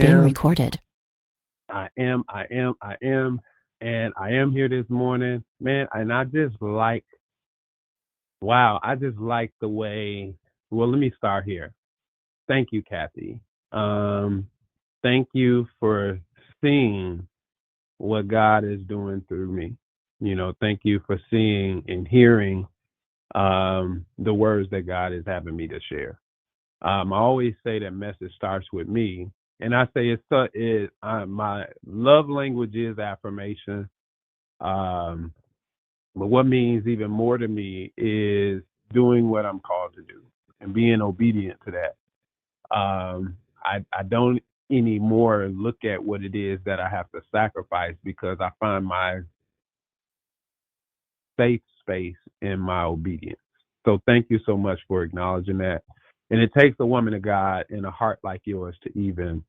Being am, recorded. and I am here this morning, man. And I just like the way. Well, let me start here. Thank you, Kathy. Um, Thank you for seeing what God is doing through me. Thank you for seeing and hearing the words that God is having me to share. I always say that message starts with me, and I say my love language is affirmation. Um, but what means even more to me is doing what I'm called to do and being obedient to that. I don't anymore look at what it is that I have to sacrifice because I find my safe space in my obedience. So thank you so much for acknowledging that. And it takes a woman of God and a heart like yours to even,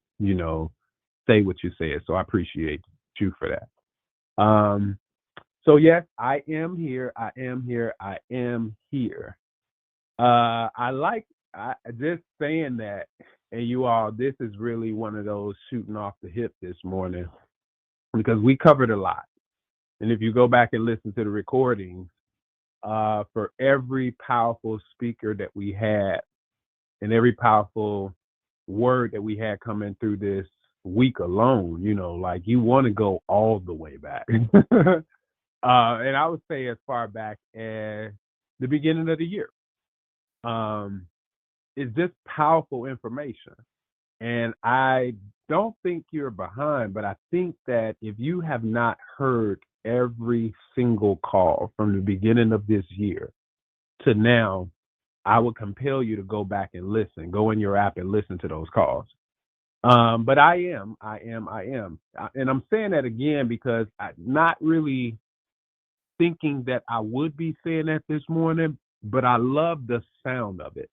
say what you said. So I appreciate you for that. So yes, I am here. I am here. I am here. I like just saying that, and you all, this is really one of those shooting off the hip this morning because we covered a lot. And if you go back and listen to the recordings, for every powerful speaker that we had and every powerful word that we had coming through this week alone, like you want to go all the way back. And I would say as far back as the beginning of the year. It's just powerful information. And I don't think you're behind, but I think that if you have not heard every single call from the beginning of this year to now, I would compel you to go back and listen. Go in your app and listen to those calls. But and I'm saying that again because I'm not really thinking that I would be saying that this morning, but I love the sound of it.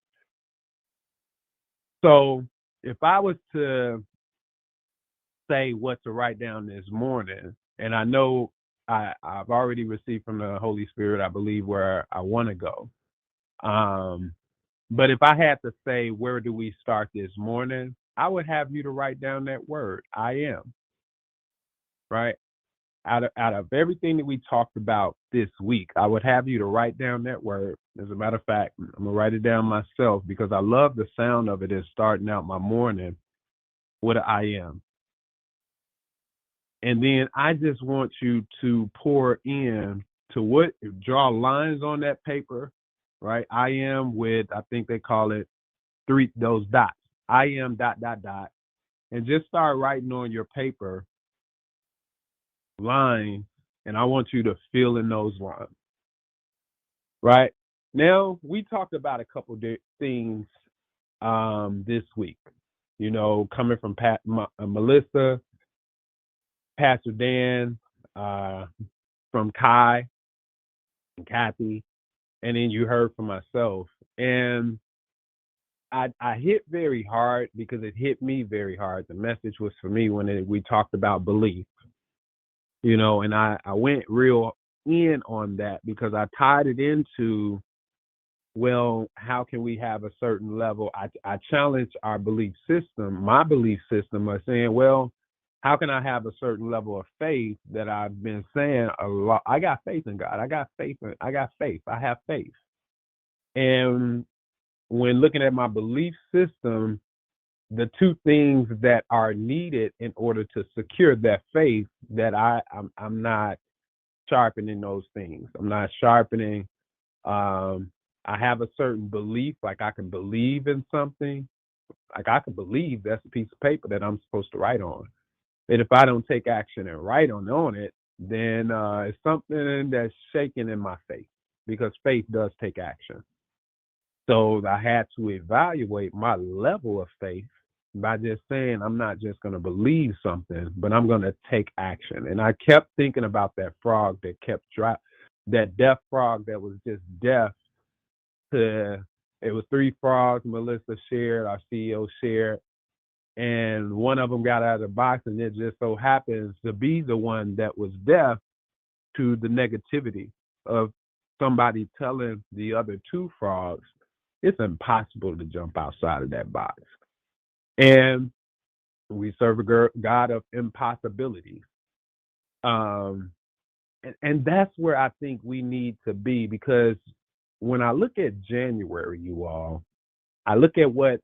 So if I was to say what to write down this morning, and I know I've already received from the Holy Spirit, I believe, where I want to go. But if I had to say, where do we start this morning? I would have you to write down that word, I am, right? Out of everything that we talked about this week, I would have you to write down that word. As a matter of fact, I'm going to write it down myself because I love the sound of it as starting out my morning with I am. And then I just want you to pour in to draw lines on that paper, right? I am with, I think they call it those dots. I am ... And just start writing on your paper lines. And I want you to fill in those lines, right? Now, we talked about a couple of things this week, coming from Melissa, Pastor Dan, from Kai and Kathy, and then you heard from myself. And I hit very hard because it hit me very hard. The message was for me when we talked about belief, and I went real in on that because I tied it into, well, how can we have a certain level? I challenged our belief system, my belief system, by saying, well, how can I have a certain level of faith that I've been saying a lot? I got faith in God. I got faith. I have faith. And when looking at my belief system, the two things that are needed in order to secure that faith, that I'm not sharpening those things. I'm not sharpening. I have a certain belief, like I can believe in something. Like I can believe that's a piece of paper that I'm supposed to write on. And if I don't take action and write on it, then it's something that's shaking in my faith because faith does take action. So I had to evaluate my level of faith by just saying I'm not just going to believe something, but I'm going to take action. And I kept thinking about that frog that kept that deaf frog that was just deaf to. It was three frogs. Melissa shared, our CEO shared, and one of them got out of the box, and it just so happens to be the one that was deaf to the negativity of somebody telling the other two frogs it's impossible to jump outside of that box. And We serve a God of impossibilities. Um, and that's where I think we need to be, because when I look at January, you all, I look at let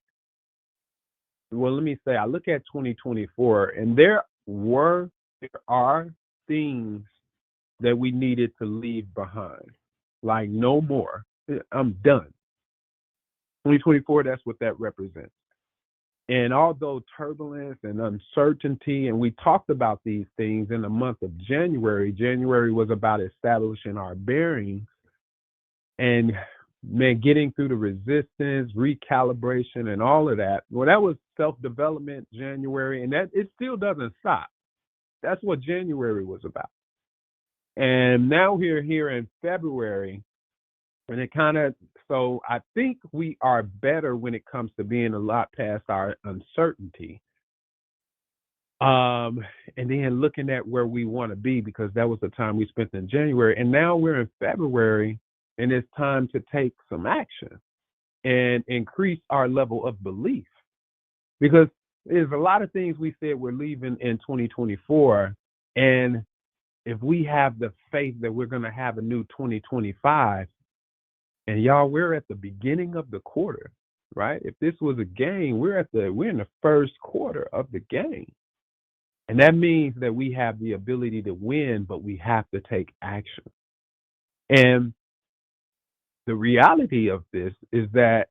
me say, I look at 2024, and there are things that we needed to leave behind. Like, no more. I'm done. 2024, that's what that represents. And although turbulence and uncertainty, and we talked about these things in the month of January, January was about establishing our bearings and, man, getting through the resistance, recalibration, and all of that. Well, that was self-development, January, and that it still doesn't stop. That's what January was about. And now we're here in February, and it kind of, so I think we are better when it comes to being a lot past our uncertainty. And then looking at where we want to be, because that was the time we spent in January. And now we're in February, and it's time to take some action and increase our level of belief. Because there's a lot of things we said we're leaving in 2024. And if we have the faith that we're going to have a new 2025, and y'all, we're at the beginning of the quarter, right? If this was a game, we're in the first quarter of the game. And that means that we have the ability to win, but we have to take action. And the reality of this is that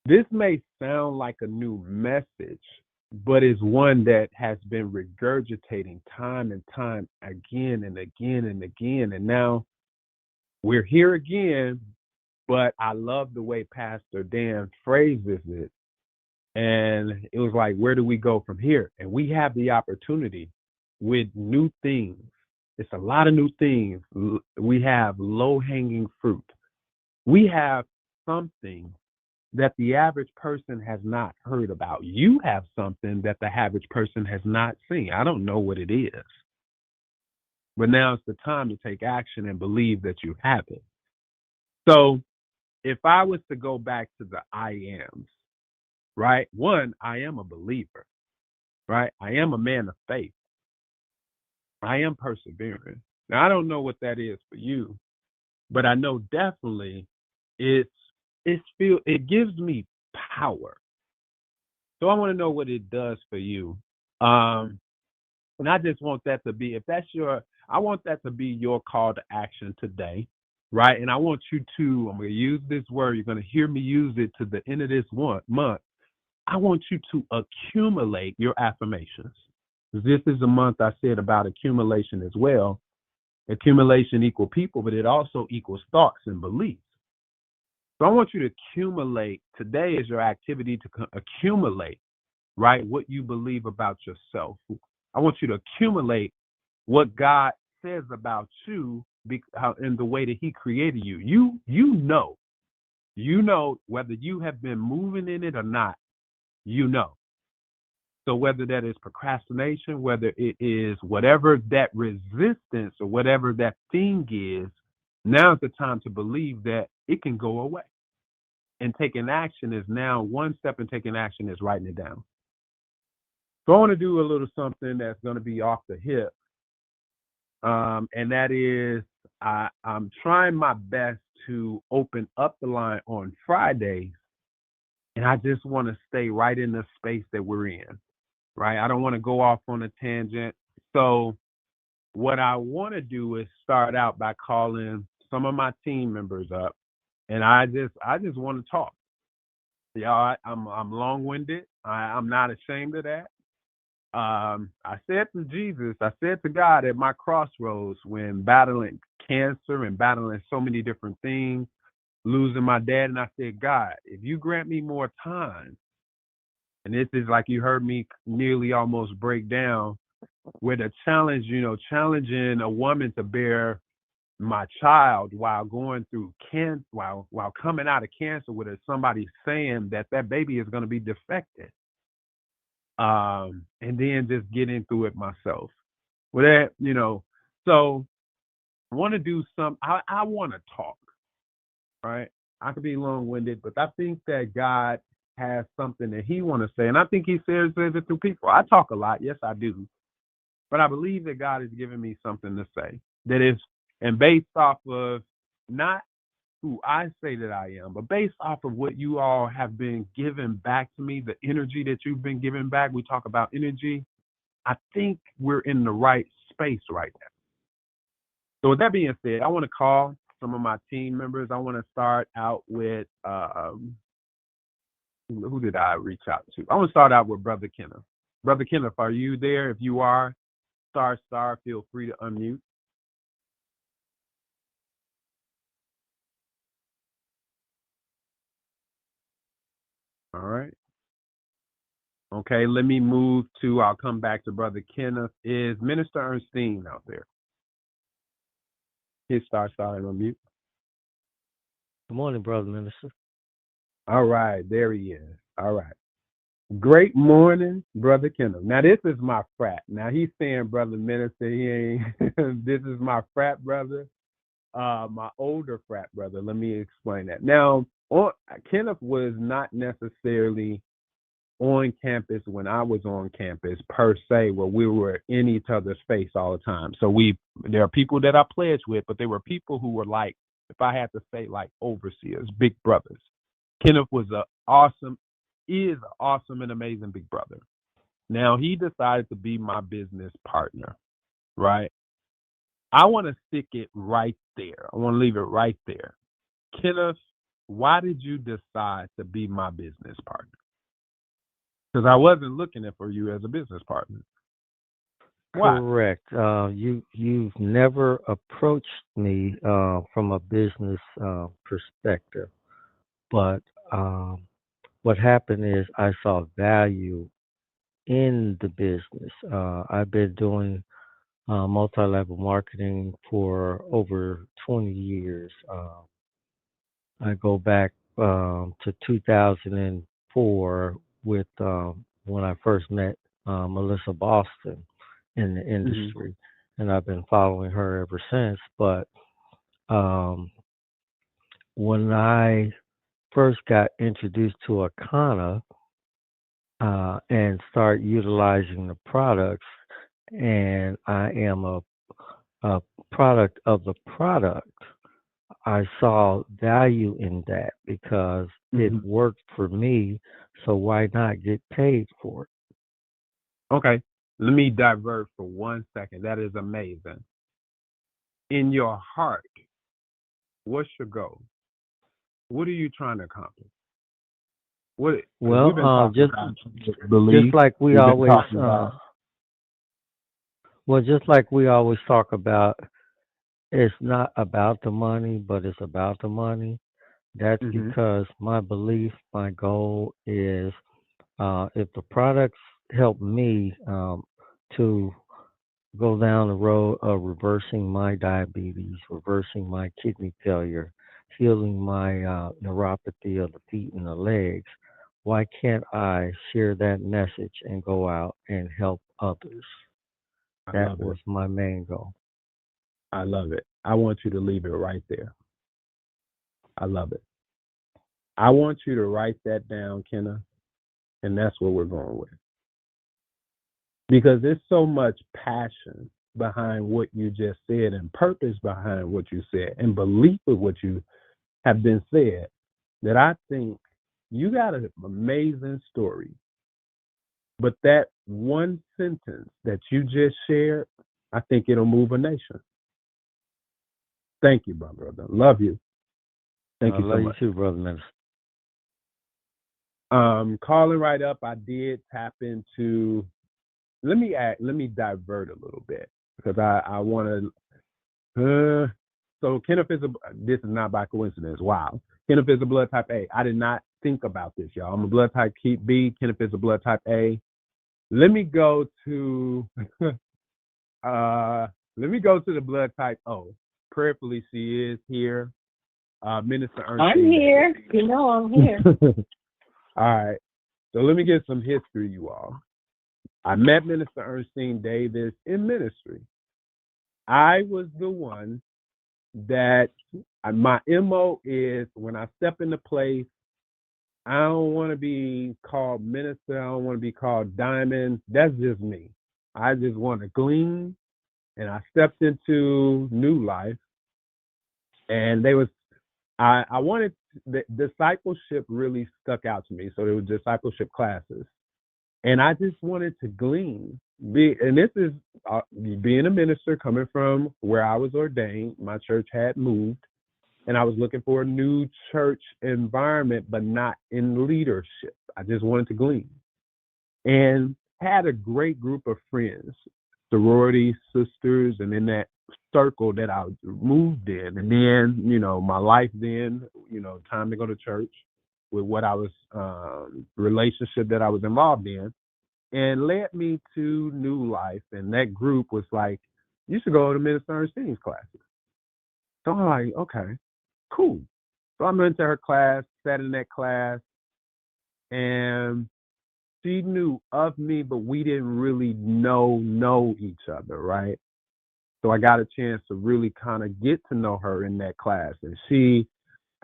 this may sound like a new message, but is one that has been regurgitating time and time again and again and again. And now we're here again, but I love the way Pastor Dan phrases it. And it was like, where do we go from here? And we have the opportunity with new things. It's a lot of new things. We have low-hanging fruit. We have something that the average person has not heard about. You have something that the average person has not seen. I don't know what it is. But now it's the time to take action and believe that you have it. So if I was to go back to the I ams, right? One, I am a believer, right? I am a man of faith. I am persevering. Now, I don't know what that is for you, but I know definitely it gives me power. So I want to know what it does for you. And I just want that to be, I want that to be your call to action today, right? And I want you to, I'm going to use this word, you're going to hear me use it to the end of this month. I want you to accumulate your affirmations. This is a month I said about accumulation as well. Accumulation equals people, but it also equals thoughts and beliefs. So I want you to accumulate. Today is your activity to accumulate, right, what you believe about yourself. I want you to accumulate what God says about you in the way that he created you. You know whether you have been moving in it or not, you know. So whether that is procrastination, whether it is whatever that resistance or whatever that thing is, now's the time to believe that it can go away. And taking action is now one step, and taking action is writing it down. So I want to do a little something that's going to be off the hip. And that is I'm trying my best to open up the line on Fridays. And I just want to stay right in the space that we're in, right? I don't want to go off on a tangent. So what I want to do is start out by calling some of my team members up, and I just want to talk. Yeah, I'm long-winded. I'm not ashamed of that. I said to Jesus, I said to God at my crossroads when battling cancer and battling so many different things, losing my dad, and I said, God, if you grant me more time, and this is like you heard me nearly almost break down, where the challenge, challenging a woman to bear my child while going through cancer, while coming out of cancer, with somebody saying that baby is going to be defected, and then just getting through it myself. With that, so I want to do some. I want to talk, right? I could be long-winded, but I think that God has something that he want to say, and I think he says it through people. I talk a lot, yes, I do, but I believe that God has given me something to say that is, and based off of not who I say that I am, but based off of what you all have been giving back to me, the energy that you've been giving back. We talk about energy. I think we're in the right space right now. So with that being said, I want to call some of my team members. I want to start out with who did I reach out to? I want to start out with Brother Kenneth. Brother Kenneth, are you there? If you are, star, feel free to unmute. All right. Okay, let me move to, I'll come back to Brother Kenneth. Is Minister Ernestine out there? His star and unmute. Good morning, Brother Minister. All right, there he is. All right. Great morning, Brother Kenneth. Now, this is my frat. Now, he's saying Brother Minister. He ain't. This is my frat brother, my older frat brother. Let me explain that. Now, Kenneth was not necessarily on campus when I was on campus per se, where we were in each other's face all the time. So there are people that I pledged with, but there were people who were like, if I had to say, like overseers, big brothers. Kenneth is an awesome and amazing big brother. Now he decided to be my business partner, right? I want to stick it right there. I want to leave it right there. Kenneth, why did you decide to be my business partner? Because I wasn't looking for you as a business partner. Why? Correct. You've never approached me from a business perspective, but what happened is I saw value in the business. I've been doing multi-level marketing for over 20 years. I go back to 2004 with when I first met Melissa Boston in the industry, and I've been following her ever since. But when I first got introduced to Akana and start utilizing the products, and I am a product of the product, I saw value in that because it worked for me. So why not get paid for it? Okay. Let me divert for 1 second. That is amazing. In your heart, what's your goal? What are you trying to accomplish? Well, just like we always, just like we always talk about, it's not about the money, but it's about the money. That's because my belief, my goal is, if the products help me to go down the road of reversing my diabetes, reversing my kidney failure, healing my neuropathy of the feet and the legs, why can't I share that message and go out and help others? That was my main goal. I love it. I want you to leave it right there. I love it. I want you to write that down, Kenneth, and that's what we're going with. Because there's so much passion behind what you just said and purpose behind what you said and belief of what you have been said that I think you got an amazing story. But that one sentence that you just shared, I think it'll move a nation. Thank you, my brother. Love you. Thank you so much. I love you too, Brother Minister. Calling right up, I did tap into. Let me divert a little bit because I want to. So Kenneth this is not by coincidence. Wow. Kenneth is a blood type A. I did not think about this, y'all. I'm a blood type B. Kenneth is a blood type A. Let me go to the blood type O. Prayerfully, she is here. Minister Ernestine. I'm here. You know I'm here. All right. So let me get some history, you all. I met Minister Ernestine Davis in ministry. I was the one that my MO is when I step into place, I don't want to be called minister. I don't want to be called diamond. That's just me. I just want to glean. And I stepped into new life, and they was I wanted the discipleship really stuck out to me. So there were discipleship classes, and I just wanted to glean. And this is being a minister coming from where I was ordained. My church had moved, and I was looking for a new church environment, but not in leadership. I just wanted to glean, and had a great group of friends, sorority sisters, and in that circle that I moved in. And then, my life then, time to go to church with what I was, relationship that I was involved in, and led me to new life. And that group was like, you should go to Minister Ernestine's classes. So I'm like, okay, cool. So I'm into her class, sat in that class, and she knew of me, but we didn't really know each other, right? So I got a chance to really kind of get to know her in that class. And she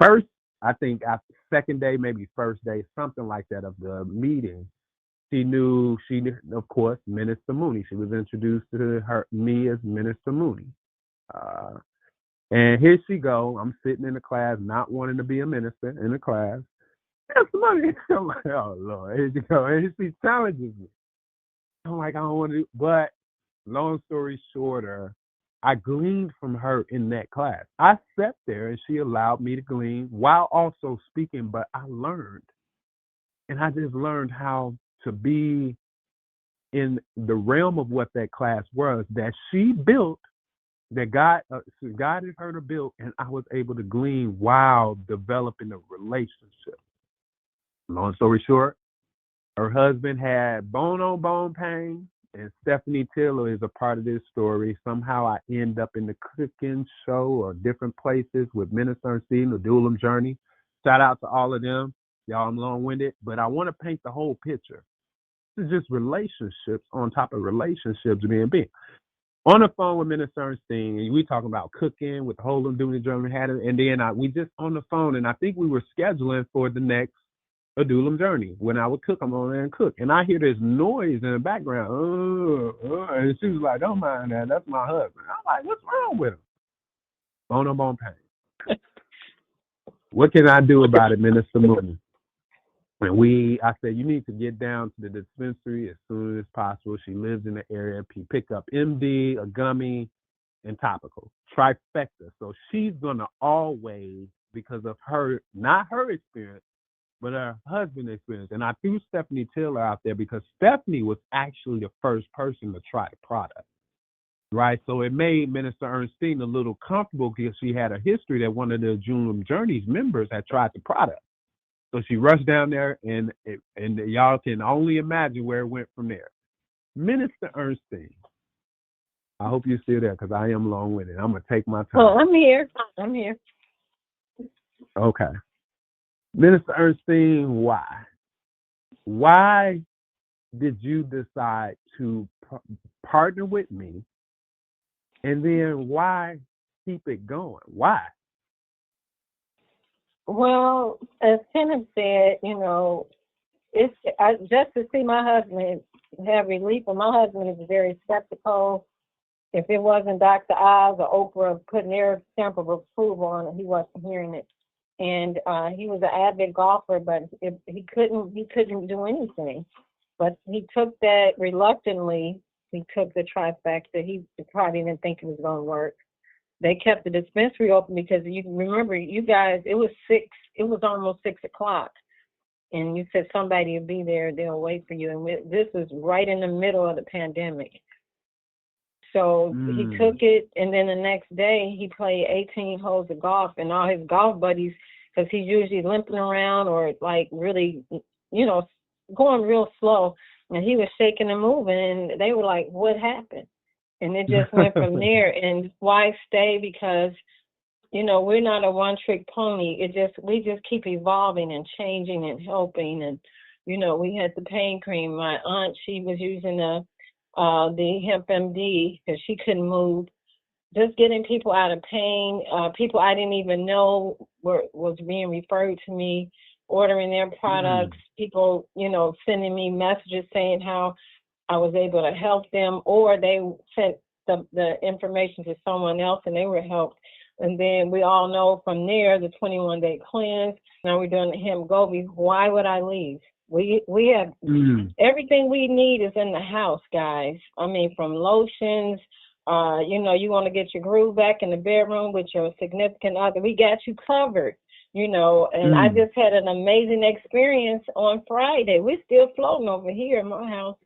first, I think after second day, maybe first day, something like that of the meeting, she knew, of course, Minister Mooney. She was introduced to me as Minister Mooney. Uh, and here she go. I'm sitting in the class, not wanting to be a minister in the class. That's money. I'm like, oh Lord, here you go. And she challenges me. I'm like, I don't want to. But long story shorter, I gleaned from her in that class. I sat there and she allowed me to glean while also speaking, but I learned. And I just learned how to be in the realm of what that class was that she built, that God guided her to build, and I was able to glean while developing a relationship. Long story short, her husband had bone-on-bone pain, and Stephanie Taylor is a part of this story. Somehow I end up in the cooking show or different places with Minister Ernestine, the Duelam Journey. Shout out to all of them. Y'all, I'm long-winded, but I want to paint the whole picture. This is just relationships on top of relationships being. On the phone with Minister Ernestine, and we talking about cooking with the whole Duelam Journey, and then we just on the phone, and I think we were scheduling for the next a Duelam Journey. When I would cook, I'm on there and cook. And I hear this noise in the background. And she was like, don't mind that. That's my husband. I'm like, what's wrong with him? Bone pain. What can I do about it, Minister Mooney? And I said, you need to get down to the dispensary as soon as possible. She lives in the area. Pick up MD, a gummy, and topical. Trifecta. So she's going to always, because of her, not her experience, but her husband experience. And I threw Stephanie Taylor out there because Stephanie was actually the first person to try the product, right? So it made Minister Ernestine a little comfortable because she had a history that one of the Duelam Journey's members had tried the product. So she rushed down there, and y'all can only imagine where it went from there. Minister Ernestine, I hope you're still there because I am long-winded. I'm going to take my time. Oh, I'm here. I'm here. Okay. Minister Ernestine, why? Why did you decide to partner with me? And then why keep it going? Why? Well, as Kenneth said, it's just to see my husband have relief. And my husband is very skeptical. If it wasn't Dr. Oz or Oprah putting their stamp of approval on it, he wasn't hearing it. And he was an avid golfer, but he couldn't do anything. But he took that reluctantly. He took the trifecta. He probably didn't think it was going to work. They kept the dispensary open because you remember, you guys, it was almost 6 o'clock. And you said somebody will be there, they'll wait for you. And this was right in the middle of the pandemic. So he took it, and then the next day he played 18 holes of golf, and all his golf buddies, because he's usually limping around or like really, going real slow, and he was shaking and moving, and they were like, what happened? And it just went from there. And why stay? Because, we're not a one-trick pony. We just keep evolving and changing and helping. And, we had the pain cream. My aunt, she was using the hemp MD because she couldn't move. Just getting people out of pain. People I didn't even know was being referred to me. ordering their Mm. products, people, sending me messages saying how I was able to help them, or they sent the information to someone else and they were helped. And then we all know from there the 21-day cleanse. Now we're doing the Him Gobi. Why would I leave? We have Mm. everything we need is in the house, guys. I mean, from lotions. You want to get your groove back in the bedroom with your significant other. We got you covered. And I Mm. just had an amazing experience on Friday. We're still floating over here in my house.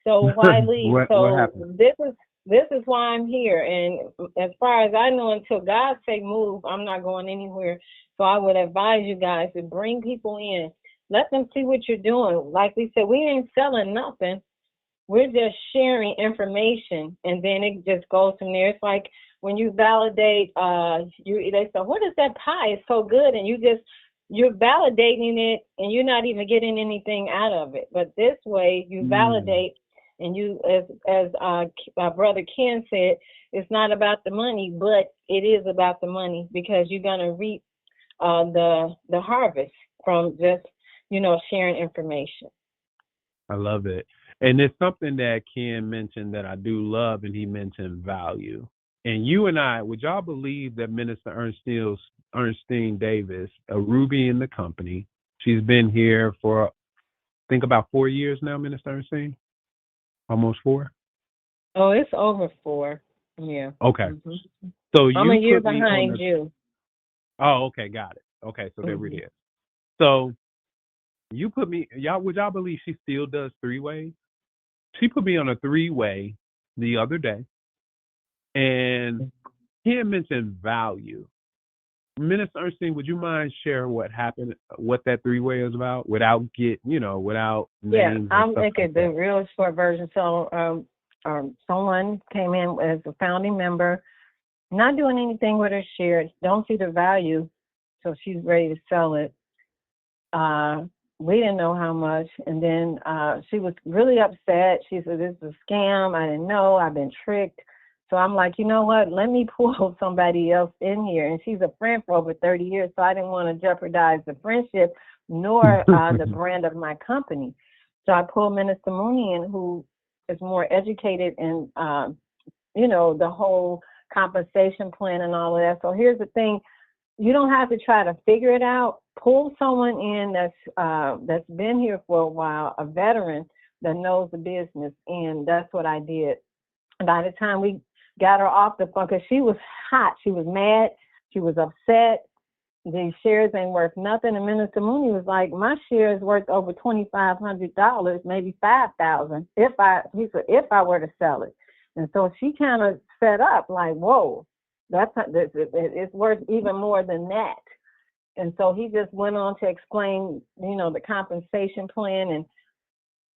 So why leave? What So happened? this is why I'm here. And as far as I know, until God say move, I'm not going anywhere. So I would advise you guys to bring people in. Let them see what you're doing. Like we said, we ain't selling nothing. We're just sharing information, and then it just goes from there. It's like when you validate, they say, "What is that pie? It's so good," and you're validating it, and you're not even getting anything out of it. But this way, you Mm. validate, and you, as my brother Ken said, it's not about the money, but it is about the money because you're gonna reap the harvest from just sharing information. I love it. And it's something that Ken mentioned that I do love, and he mentioned value. And you and I, would y'all believe that Minister Ernestine Davis, a Ruby in the company, she's been here for, I think, about 4 years now, Minister Ernestine? Almost 4? Oh, it's over 4. Yeah. Okay. hmm So I'm a you year put me on behind the, you. oh, okay, got it. Okay, so there it hmm is. So you put me, would y'all believe she still does 3-ways? She put me on a 3-way the other day, and Ken mentioned value. Minister Ernestine, would you mind sharing what happened, what that 3-way is about, without without Yeah, names and I'll stuff make like it the that? real short version. So, someone came in as a founding member, not doing anything with her shares, don't see the value, so she's ready to sell it. Uh, we didn't know how much, and then she was really upset. She said, "This is a scam. I didn't know. I've been tricked." So I'm like, you know what? Let me pull somebody else in here. And she's a friend for over 30 years, so I didn't want to jeopardize the friendship nor the brand of my company. So I pulled Minister Mooney in, who is more educated in, the whole compensation plan and all of that. So here's the thing: you don't have to try to figure it out. Pull someone in that's been here for a while, a veteran that knows the business, and that's what I did. By the time we got her off the phone, because she was hot, she was mad, she was upset. These shares ain't worth nothing. And Minister Mooney was like, "My share is worth over $2,500, maybe 5,000. He said, if I were to sell it." And so she kind of set up like, "Whoa, it's worth even more than that." And so he just went on to explain, the compensation plan and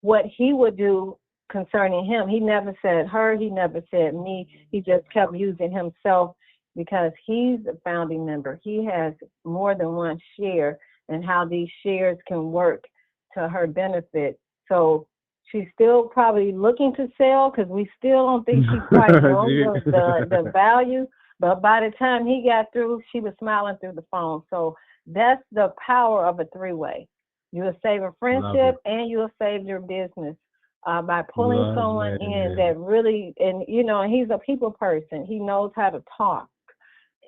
what he would do concerning him. He never said her, he never said me. He just kept using himself because he's a founding member. He has more than one share and how these shares can work to her benefit. So she's still probably looking to sell because we still don't think she quite knows the value. But by the time he got through, she was smiling through the phone. So that's the power of a 3-way. You'll save a Love friendship it. and you'll save your business by pulling Love someone in it. that really, and he's a people person. He knows how to talk.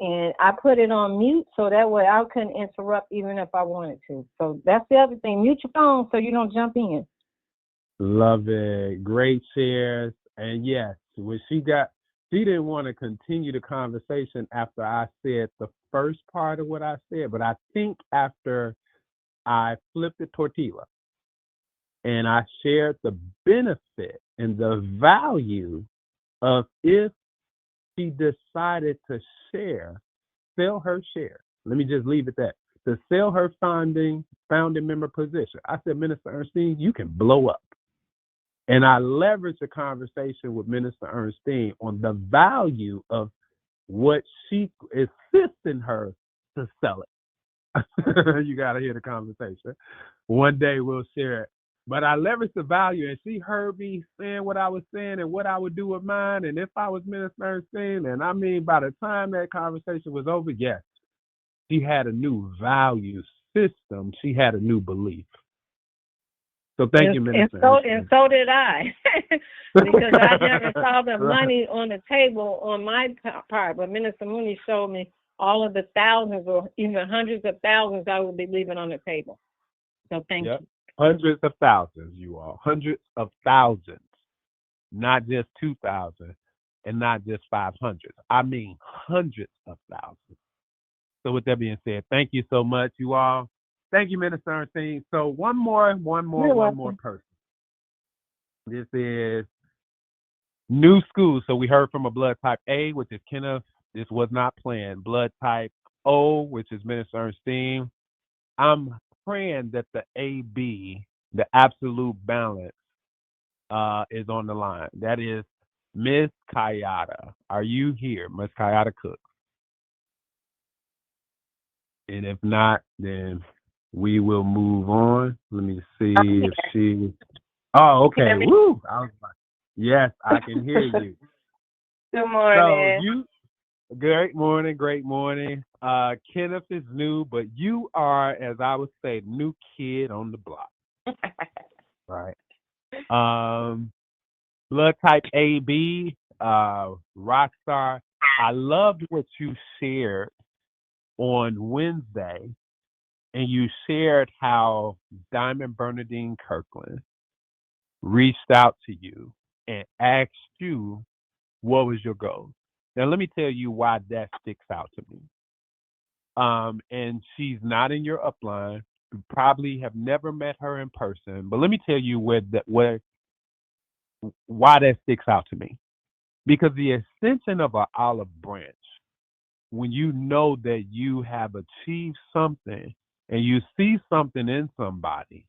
And I put it on mute so that way I couldn't interrupt even if I wanted to. So that's the other thing. Mute your phone so you don't jump in. Love it. Great shares. And yes, when she didn't want to continue the conversation after I said the first part of what I said, but I think after I flipped the tortilla and I shared the benefit and the value of, if she decided to sell her share. Let me just leave it that. To sell her founding member position. I said, Minister Ernestine, you can blow up. And I leveraged the conversation with Minister Ernestine on the value of what she assisting her to sell it. You got to hear the conversation. One day we'll share it. But I leveraged the value, and she heard me saying what I was saying and what I would do with mine. And if I was Minister Ernestine, and I mean, by the time that conversation was over, yes, she had a new value system, she had a new belief. So thank you, And Minister so Ernestine. did I, because I never saw the Right. money on the table on my part. But Minister Mooney showed me all of the thousands or even hundreds of thousands I would be leaving on the table. So thank Yep. you. Hundreds of thousands, you all. Hundreds of thousands. Not just 2,000 and not just 500. I mean hundreds of thousands. So with that being said, thank you so much, you all. Thank you, Minister Ernestine. So one more You're welcome. person. This is new school. So we heard from a blood type A, which is Kenneth. This was not planned. Blood type O, which is Minister Ernestine. I'm praying that the AB, the absolute balance, is on the line. That is Miss Kayada. Are you here, Miss Kayada Cook? And if not, then we will move on. Let me see if she. Oh, okay. Woo! I was like, yes, I can hear you. Good So morning. you, great morning, great morning. Kenneth is new, but you are, as I would say, new kid on the block, right? Blood type AB, rock star. I loved what you shared on Wednesday, and you shared how Diamond Bernadine Kirkland reached out to you and asked you what was your goal. Now, let me tell you why that sticks out to me. And she's not in your upline. You probably have never met her in person, but let me tell you why that sticks out to me. Because the extension of an olive branch, when you know that you have achieved something and you see something in somebody,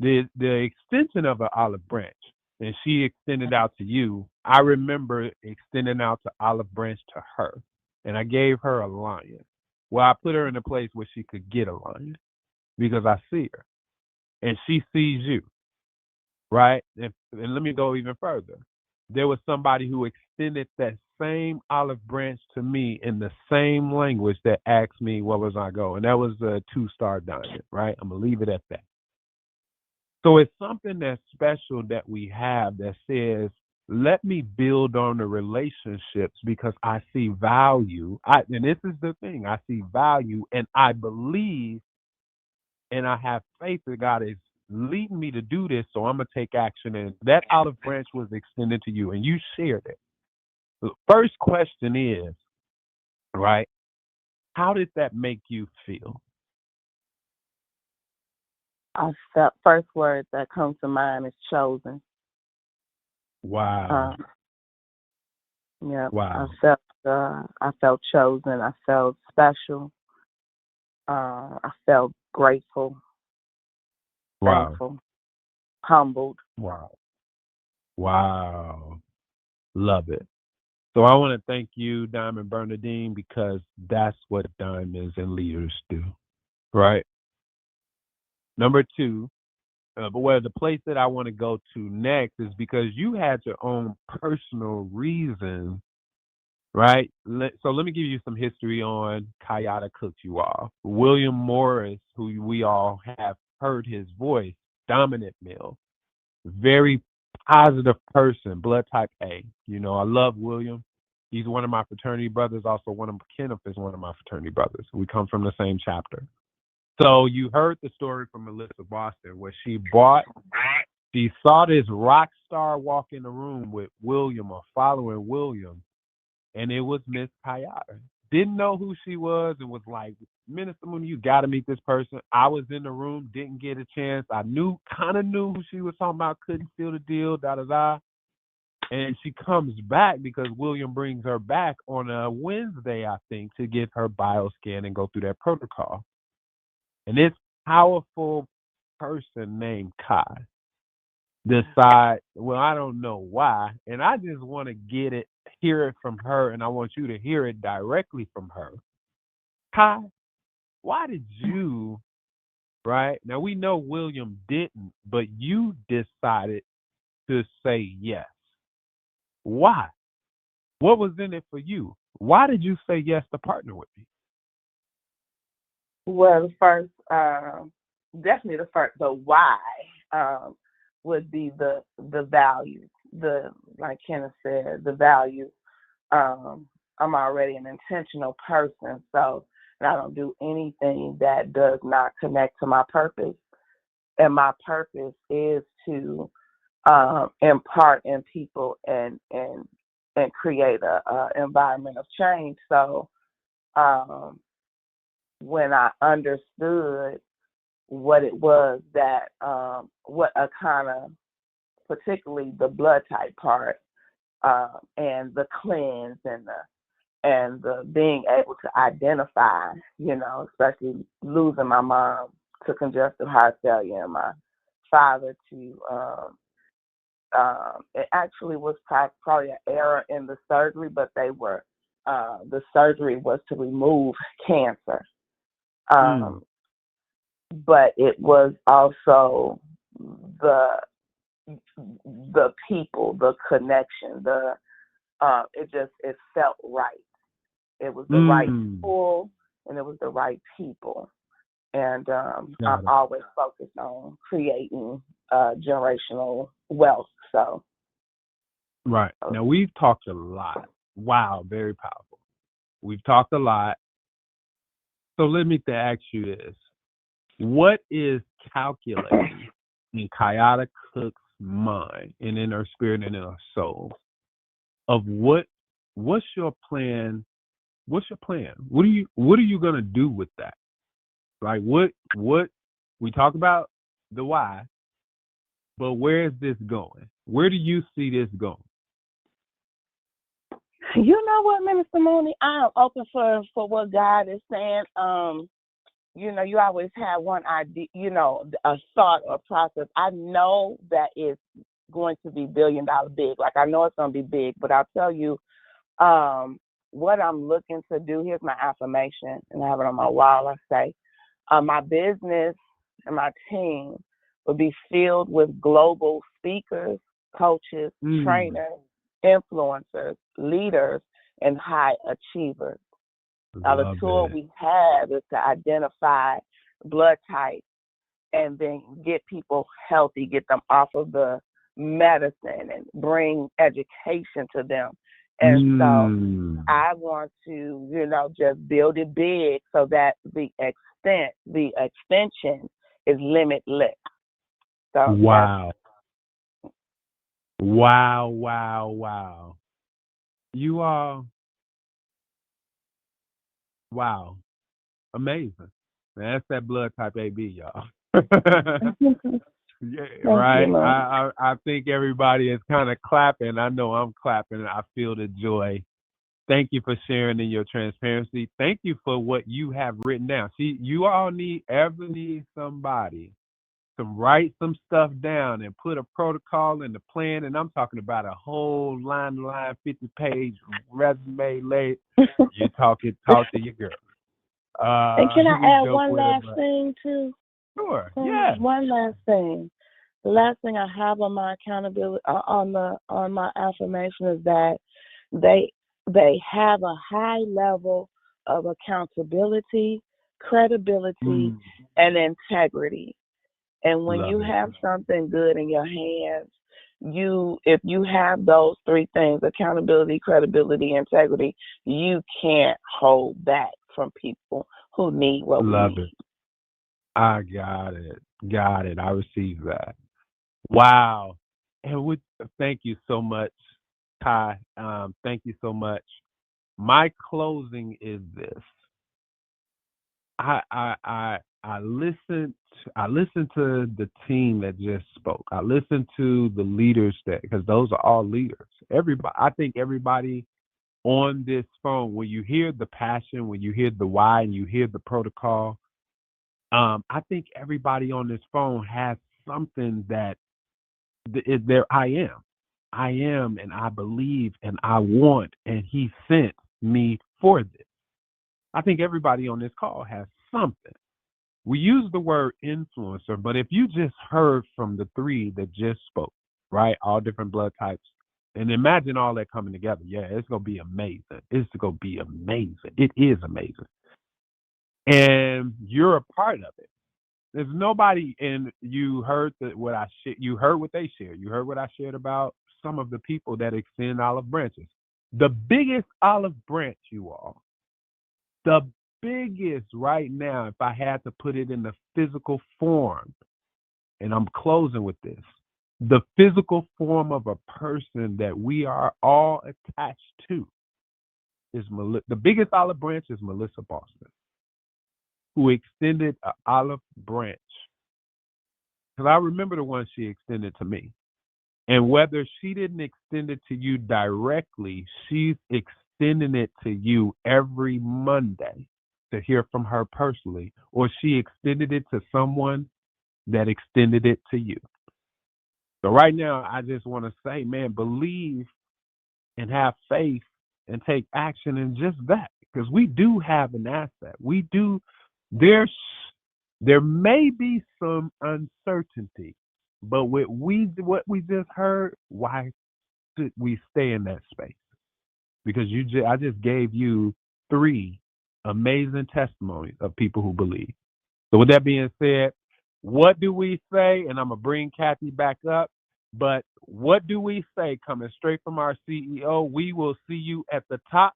the extension of an olive branch, and she extended out to you. I remember extending out to olive branch to her, and I gave her a lion. Well, I put her in a place where she could get a lion because I see her, and she sees you, right? And let me go even further. There was somebody who extended that same olive branch to me in the same language that asked me what was I go, and that was a 2-star diamond, right? I'm gonna leave it at that. So it's something that's special that we have that says, let me build on the relationships because I see value. And this is the thing, I see value and I believe and I have faith that God is leading me to do this, so I'm going to take action. And that olive branch was extended to you and you shared it. The first question is, right, how did that make you feel? I felt first word that comes to mind is chosen. Wow. Yeah, Wow. I felt chosen. I felt special. I felt grateful, Wow. thankful, humbled. Wow. Wow. Love it. So I want to thank you, Diamond Bernadine, because that's what diamonds and leaders do, right? Number two, but where the place that I want to go to next is because you had your own personal reason, right? So let me give you some history on Kayada Cook, you all. William Morris, who we all have heard his voice, dominant male, very positive person, blood type A. You know, I love William. He's one of my fraternity brothers. Also, Kenneth is one of my fraternity brothers. We come from the same chapter. So you heard the story from Melissa Boston where she saw this rock star walk in the room with William or following William, and it was Miss Kayada. Didn't know who she was and was like, Minister Mooney, you got to meet this person. I was in the room, didn't get a chance. I kind of knew who she was talking about, couldn't seal the deal, da-da-da. And she comes back because William brings her back on a Wednesday, I think, to get her bioscan and go through that protocol. And this powerful person named Kai decide, well, I don't know why, and I just want to hear it from her, and I want you to hear it directly from her. Kai, why did you, right? Now we know William didn't, but you decided to say yes. Why? What was in it for you? Why did you say yes to partner with me? Well, the first, definitely the why would be the values. The Like Kenneth said, the values. I'm already an intentional person, so and I don't do anything that does not connect to my purpose. And my purpose is to impart in people and create a environment of change. So um, when I understood what it was that what a kind of particularly the blood type part and the cleanse and the being able to identify, especially losing my mom to congestive heart failure and my father to it actually was probably an error in the surgery, but the surgery was to remove cancer. But it was also the people, the connection, it felt right. It was the right pull and it was the right people. And I'm always focused on creating generational wealth. So Right. Now, we've talked a lot. Wow, very powerful. We've talked a lot. So let me ask you this. What is calculating in Kayada Cook's mind and in her spirit and in her soul of what's your plan? What's your plan? What are you gonna do with that? Like what we talk about the why, but where is this going? Where do you see this going? You know what, Minister Mooney, I am open for what God is saying. You always have one idea, a thought or process. I know that it's going to be $1 billion big. Like I know it's going to be big, but I'll tell you, what I'm looking to do. Here's my affirmation, and I have it on my wall. I say, my business and my team will be filled with global speakers, coaches, trainers, influencers, leaders, and high achievers. Now, the tool we have is to identify blood types and then get people healthy, get them off of the medicine and bring education to them. And so I want to, just build it big so that the extension is limitless. So wow. Wow. You are wow. Amazing. Man, that's that blood type AB, y'all. Yeah, right. I think everybody is kind of clapping. I know I'm clapping. I feel the joy. Thank you for sharing in your transparency. Thank you for what you have written down. See, you all need somebody to write some stuff down and put a protocol and the plan. And I'm talking about a whole line 50-page resume laid. You talk to your girl. And can I add one last thing too? Sure. Yeah. One last thing. The last thing I have on my accountability on my affirmation is that they have a high level of accountability, credibility, and integrity. And when you have something good in your hands, if you have those three things, accountability, credibility, integrity, you can't hold back from people who need what we need. It. I got it. I received that. Wow. And thank you so much, Kai. Thank you so much. My closing is this. I listened to the team that just spoke. I listened to the leaders because those are all leaders. I think everybody on this phone, when you hear the passion, when you hear the why, and you hear the protocol, I think everybody on this phone has something that is there. I am, and I believe, and I want, and he sent me for this. I think everybody on this call has something. We use the word influencer, but if you just heard from the three that just spoke, right, all different blood types, and imagine all that coming together, yeah, it's going to be amazing. It's going to be amazing. It is amazing. and you're a part of it. There's nobody, and you heard you heard what they shared. You heard what I shared about some of the people that extend olive branches. The biggest olive branch, you all, the biggest right now, if I had to put it in the physical form, and I'm closing with this, the physical form of a person that we are all attached to is the biggest olive branch is Melissa Boston, who extended an olive branch. Because I remember the one she extended to me. And whether she didn't extend it to you directly, she's extending it to you every Monday to hear from her personally, or she extended it to someone that extended it to you. So right now, I just want to say, man, believe and have faith and take action in just that, because we do have an asset. We do. There may be some uncertainty, but with what we just heard, why should we stay in that space? Because I just gave you 3 amazing testimonies of people who believe. So with that being said, what do we say? And I'm gonna bring Kathy back up. But what do we say coming straight from our CEO? We will see you at the top,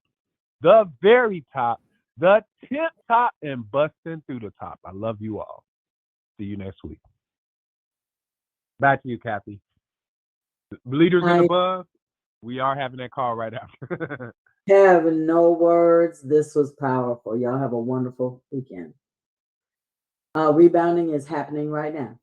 the very top, the tip top, and busting through the top. I love you all. See you next week. Back to you, Kathy. Leaders and above, we are having that call right after. Have no words. This was powerful. Y'all have a wonderful weekend. Rebounding is happening right now.